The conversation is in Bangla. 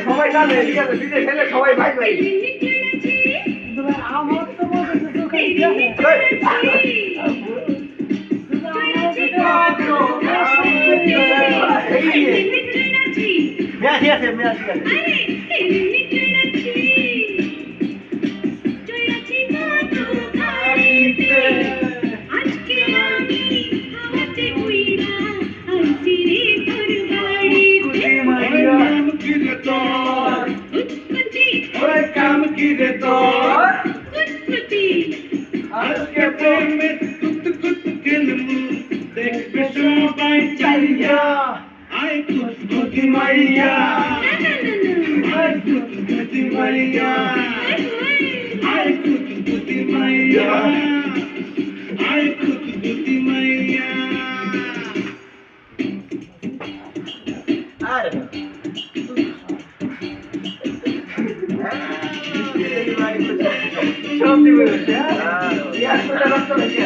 সবাই জানে বিদেশ হেলে সবাই ভাই ভাই আমার তো মেয়াছি আছে মেয়াছি আছে কাম কি রে তোর আজকে প্রেমে কুত কুত কেলমু দেখবে সবাই চাইয়া আয় কুত কুতি মাইয়া আয় কুত কুতি মাইয়া আয় কুত কুতি মাইয়া আয় কুত কুতি মাইয়া আর সব দিবে ইয়া সোজা রাস্তা আছে